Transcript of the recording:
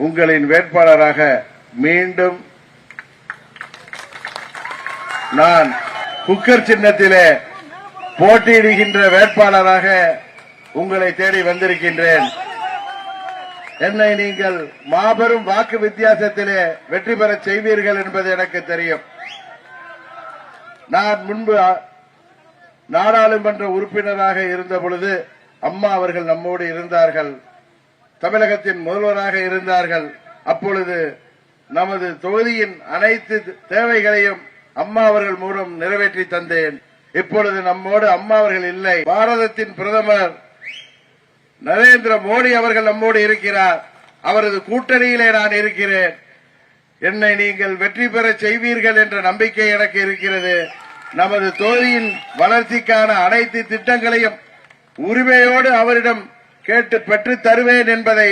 உங்களின் வேட்பாளராக மீண்டும் நான் குக்கர் சின்னத்திலே போட்டியிடுகின்ற வேட்பாளராக உங்களை தேடி வந்திருக்கின்றேன். என்னை நீங்கள் மாபெரும் வாக்கு வித்தியாசத்திலே வெற்றி பெற செய்வீர்கள் என்பது எனக்கு தெரியும். நான் முன்பு நாடாளுமன்ற உறுப்பினராக இருந்த பொழுது அம்மா அவர்கள் நம்மோடு இருந்தார்கள், தமிழகத்தின் முதல்வராக இருந்தார்கள். அப்பொழுது நமது தொகுதியின் அனைத்து தேவைகளையும் அம்மா அவர்கள் மூலம் நிறைவேற்றி தந்தேன். இப்பொழுது நம்மோடு அம்மா அவர்கள் இல்லை. பாரதத்தின் பிரதமர் நரேந்திர மோடி அவர்கள் நம்மோடு இருக்கிறார். அவரது கூட்டணியிலே நான் இருக்கிறேன். என்னை நீங்கள் வெற்றி பெற செய்வீர்கள் என்ற நம்பிக்கை எனக்கு இருக்கிறது. நமது தொகுதியின் வளர்ச்சிக்கான அனைத்து திட்டங்களையும் உரிமையோடு அவரிடம் கேட்டு பெற்றுத் தருவேன் என்பதை